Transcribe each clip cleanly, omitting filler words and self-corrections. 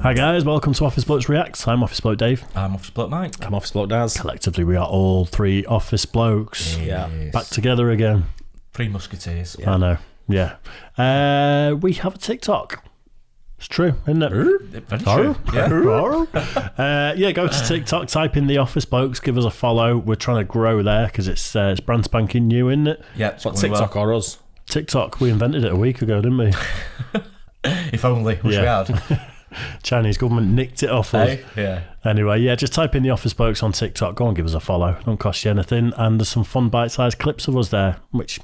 Hi guys, welcome to Office Blokes Reacts. I'm Office Bloke Dave. I'm Office Bloke Mike. I'm Office Bloke Daz. Collectively, we are all three Office Blokes. Yes. Back together again. Three Musketeers. I know. Yeah. We have a TikTok. It's true, isn't it? Very true. Yeah. Go to TikTok, type in the Office Blokes, give us a follow. We're trying to grow there because it's brand spanking new, isn't it? Yeah. What, TikTok or us? TikTok, we invented it a week ago, didn't we? If only. Wish we had. Chinese government nicked it off us. Yeah. Anyway, just type in the Office Blokes on TikTok. Go and give us a follow. Don't cost you anything. And there's some fun bite-sized clips of us there, which,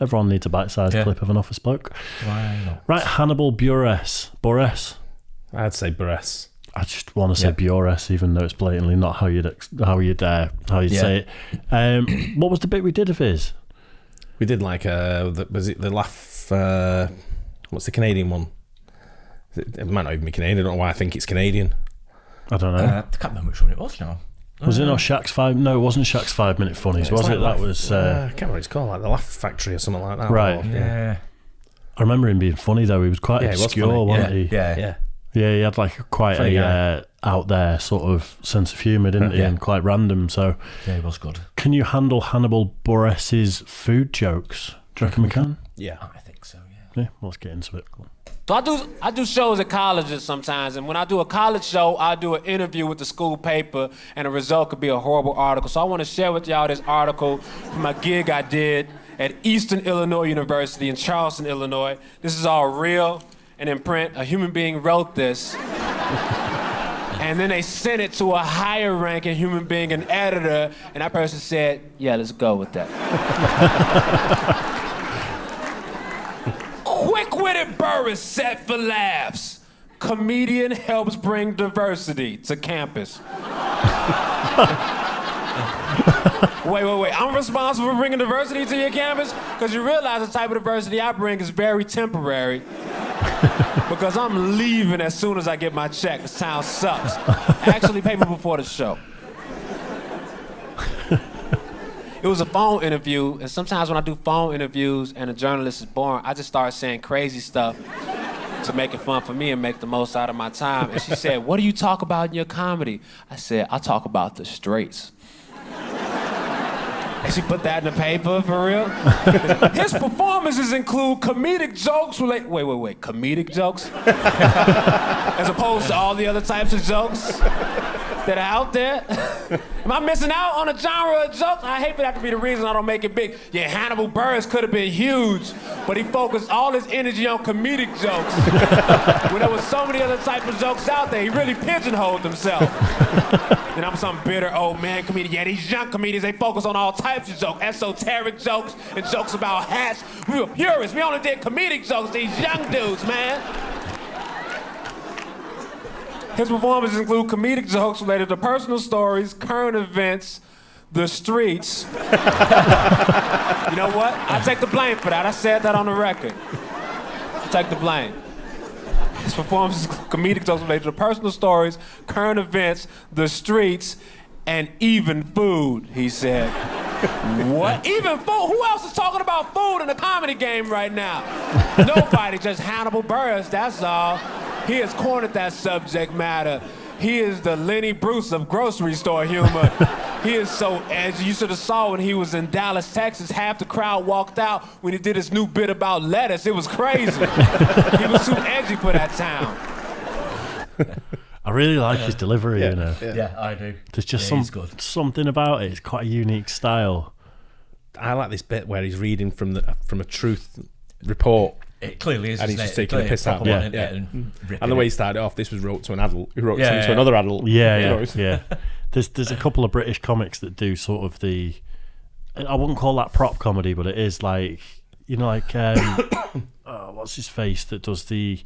everyone needs a bite-sized clip of an Office Bloke. Why not? Right, Hannibal Buress. Buress? I'd say Buress. I just want to say Buress, even though it's blatantly not how you'd say it. What was the bit we did of his? We did was it the laugh? What's the Canadian one? It might not even be Canadian. I don't know why I think it's Canadian. I don't know. I can't remember which one it was now. Was it not Shaq's 5? No, it wasn't Shaq's 5 minute funnies, was it? That was. I can't remember what it's called, like the Laugh Factory or something like that. Right. Yeah. I remember him being funny though. He was quite obscure, wasn't he? Yeah. Yeah, he had quite a out there sort of sense of humour, didn't he? And quite random. So Yeah, he was good. can you handle Hannibal Buress's food jokes? Do you reckon we can? Yeah. I think so, yeah. Yeah, well, let's get into it. So I do shows at colleges sometimes, and when I do a college show, I do an interview with the school paper, and the result could be a horrible article. So I want to share with y'all this article from my gig I did at Eastern Illinois University in Charleston, Illinois. This is all real and in print. A human being wrote this. And then they sent it to a higher ranking human being, an editor, and that person said, yeah, let's go with that. Quick-witted Buress set for laughs. Comedian helps bring diversity to campus. Wait. I'm responsible for bringing diversity to your campus? Because you realize the type of diversity I bring is very temporary. Because I'm leaving as soon as I get my check. This town sucks. Actually, pay me before the show. It was a phone interview, and sometimes when I do phone interviews and a journalist is boring, I just start saying crazy stuff to make it fun for me and make the most out of my time. And she said, what do you talk about in your comedy? I said, I talk about the straights. And she put that in the paper, for real? His performances include comedic jokes related... Wait. Comedic jokes? As opposed to all the other types of jokes that are out there? Am I missing out on a genre of jokes? I hate for that to be the reason I don't make it big. Yeah, Hannibal Buress could have been huge, but he focused all his energy on comedic jokes. When there was so many other types of jokes out there, he really pigeonholed himself. And I'm some bitter old man comedian. Yeah, these young comedians, they focus on all types of jokes, esoteric jokes and jokes about hats. We were purists. We only did comedic jokes, these young dudes, man. His performances include comedic jokes related to personal stories, current events, the streets. You know what? I take the blame for that. I said that on the record. I take the blame. His performances include comedic jokes related to personal stories, current events, the streets, and even food, he said. What? Even food? Who else is talking about food in the comedy game right now? Nobody, just Hannibal Buress, that's all. He has cornered that subject matter. He is the Lenny Bruce of grocery store humor. He is so edgy. You should have saw when he was in Dallas, Texas, half the crowd walked out when he did his new bit about lettuce. It was crazy. He was too edgy for that town. I really like his delivery, Yeah, I do. There's just something about it. It's quite a unique style. I like this bit where he's reading from a truth report. It clearly is, and he's just taking a piss out of it. And the way he started off, this was wrote to an adult who wrote something to another adult. Yeah. There's a couple of British comics that do sort of the... I wouldn't call that prop comedy, but it is like... what's his face that does the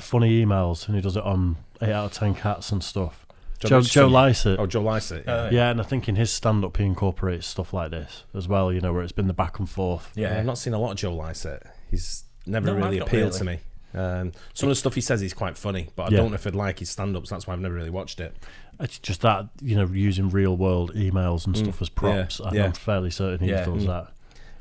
funny emails, and he does it on 8 out of 10 Cats and stuff. Joe Lycett. Oh, Joe Lycett. Yeah, and I think in his stand-up he incorporates stuff like this as well, where it's been the back and forth. Yeah, I've not seen a lot of Joe Lycett. He's never really appealed to me. Some of the stuff he says is quite funny, but I don't know if I'd like his stand-ups. That's why I've never really watched it. It's just that, using real-world emails and stuff as props. I'm fairly certain he does that.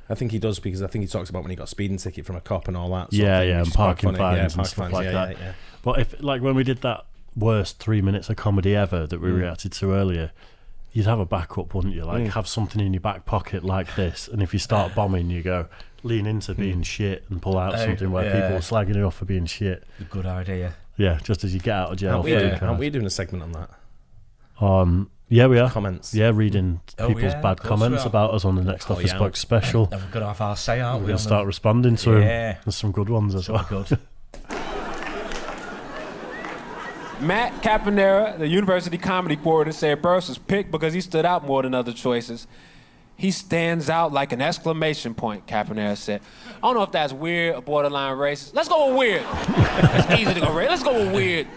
I think he does, because I think he talks about when he got a speeding ticket from a cop and all that. And parking fines and stuff like that. But if, when we did that worst 3 minutes of comedy ever that we reacted to earlier, you'd have a backup, wouldn't you? Like, have something in your back pocket like this, and if you start bombing, you go lean into being shit and pull out something where people are slagging you off for being shit. A good idea. Yeah, just as you get out of jail. Aren't we doing a segment on that? Yeah, we are. Comments. Yeah, reading people's bad comments about us on the next Office Box special. And we're going to have our say, aren't we? We're going to start responding to them. Yeah. There's some good ones as well. Good. Matt Caponera, the University Comedy Coordinator, said Buress was picked because he stood out more than other choices. He stands out like an exclamation point, Caponera said. I don't know if that's weird or borderline racist. Let's go with weird. It's easy to go racist. Let's go with weird.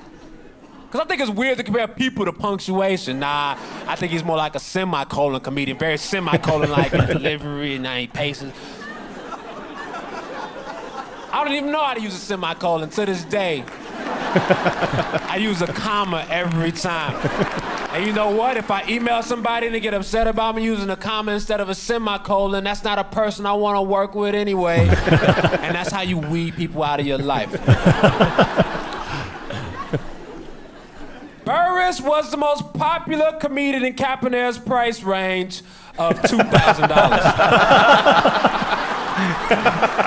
Because I think it's weird to compare people to punctuation. Nah, I think he's more like a semicolon comedian, very semicolon-like in delivery and 9 paces. I don't even know how to use a semicolon to this day. I use a comma every time. And you know what? If I email somebody and they get upset about me using a comma instead of a semicolon, that's not a person I want to work with anyway. And that's how you weed people out of your life. Buress was the most popular comedian in Caponera's price range of $2,000.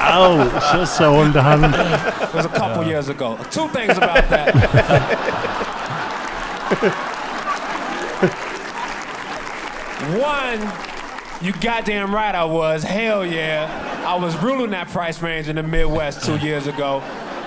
Ouch, that's so underhand. It was a couple years ago. 2 things about that. One, you goddamn right I was. Hell yeah. I was ruling that price range in the Midwest 2 years ago.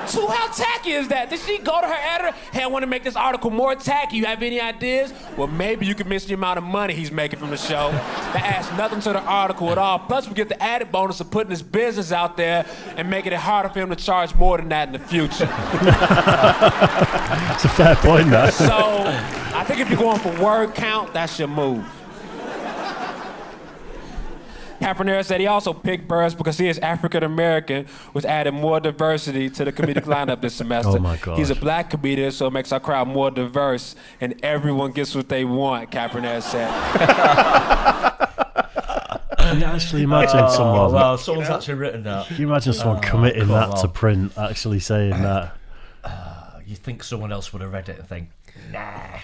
2, how tacky is that? Did she go to her editor? Hey, I want to make this article more tacky. You have any ideas? Well, maybe you can mention the amount of money he's making from the show. That adds nothing to the article at all. Plus, we get the added bonus of putting his business out there and making it harder for him to charge more than that in the future. It's a fair point, that. So, I think if you're going for word count, that's your move. Caponera said he also picked Buress because he is African-American, which added more diversity to the comedic lineup this semester. Oh my God. He's a black comedian, so it makes our crowd more diverse, and everyone gets what they want, Caponera said. Can you actually imagine someone... Well, someone's actually written that. Can you imagine someone committing that to print, actually saying that? You think someone else would have read it and think, nah.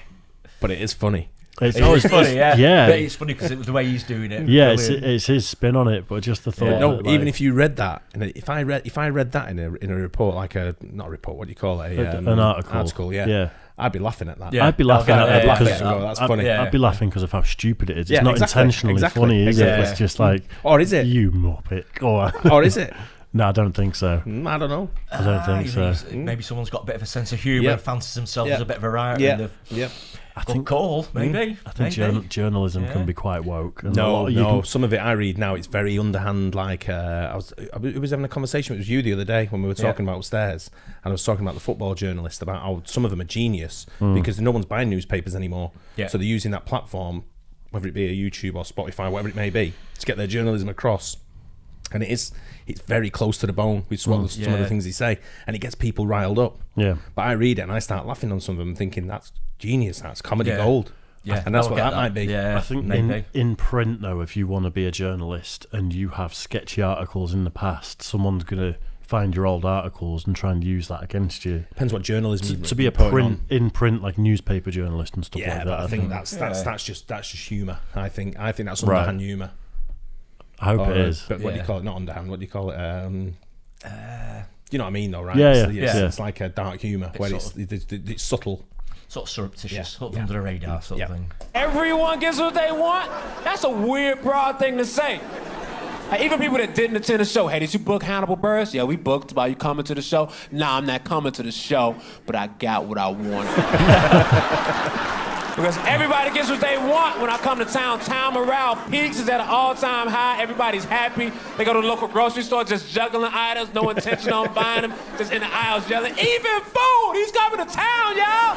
But it is funny. It's Always funny, yeah. Yeah. But it's funny because it was the way he's doing it. Yeah, it's his spin on it, but just the thought. Yeah. No, that, even if you read that, if I read that in a report, like not a report, what do you call it? an article. Article, yeah. I'd be laughing at that. Yeah. I'd be laughing at it because that's funny. I'd be laughing because of how stupid it is. It's Yeah, not exactly, intentionally exactly, funny, is it? exactly. It's just like, Or is it? You muppet. Or is it? No, I don't think so. I don't know. I don't think so. Maybe someone's got a bit of a sense of humour and fancies himself as a bit of a writer. Yeah. I think call, maybe. I think journalism can be quite woke. And No. Some of it I read now, it's very underhand. Like I was having a conversation with you the other day when we were talking about upstairs, and I was talking about the football journalist about how some of them are genius because no one's buying newspapers anymore. Yeah. So they're using that platform, whether it be a YouTube or Spotify, whatever it may be, to get their journalism across. And it's very close to the bone with some of the things they say, and it gets people riled up. Yeah. But I read it and I start laughing on some of them, thinking that's genius, that's comedy gold. Yeah. And that's what that might be. Yeah, I think in print though, if you want to be a journalist and you have sketchy articles in the past, someone's gonna find your old articles and try and use that against you. Depends what journalism to be a print like newspaper journalist and stuff like that. Yeah, but I think that's just humour. I think that's underhand humour. I hope it is. But what do you call it? Not underhand. What do you call it? You know what I mean, though, right? Yeah, It's like a dark humour where it's subtle. Sort of surreptitious, sort of under the radar sort of thing. Everyone gets what they want? That's a weird, broad thing to say. Like, even people that didn't attend the show, hey, did you book Hannibal Buress? Yeah, we booked. About you coming to the show? Nah, I'm not coming to the show, but I got what I wanted. Because everybody gets what they want when I come to town. Town morale peaks, is at an all-time high. Everybody's happy. They go to the local grocery store just juggling items, no intention on buying them, just in the aisles yelling, even food! He's coming to town, y'all!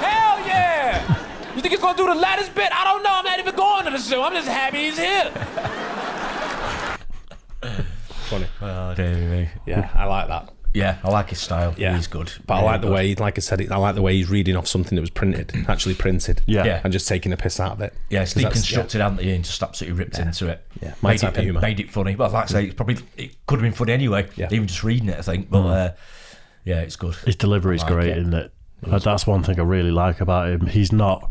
Hell yeah! You think he's gonna do the lattice bit? I don't know. I'm not even going to the show. I'm just happy he's here. Funny. Oh, dear me. Yeah, I like that. Yeah, I like his style. Yeah, he's good. But I like the way, like I said, I like the way he's reading off something that was actually printed. Yeah. And just taking a piss out of it. Yeah, it's deconstructed, haven't he, and just absolutely ripped into it. Yeah, made it funny. But like I say, it could have been funny anyway. Yeah. Even just reading it, I think. But yeah, it's good. His delivery's great, isn't it? That's one thing I really like about him. He's not.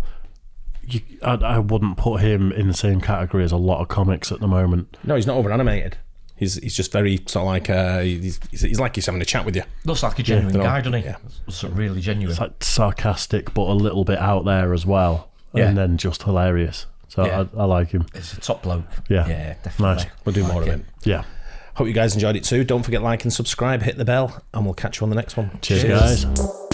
I wouldn't put him in the same category as a lot of comics at the moment. No, he's not over animated. He's just very sort of like he's like he's having a chat with you. Looks like a genuine guy, doesn't he? Yeah. It's really genuine. It's like sarcastic, but a little bit out there as well, and then just hilarious. So I like him. It's a top bloke. Yeah, definitely. Nice. We'll do more of it. Yeah. Hope you guys enjoyed it too. Don't forget, like and subscribe, hit the bell, and we'll catch you on the next one. Cheers. Guys.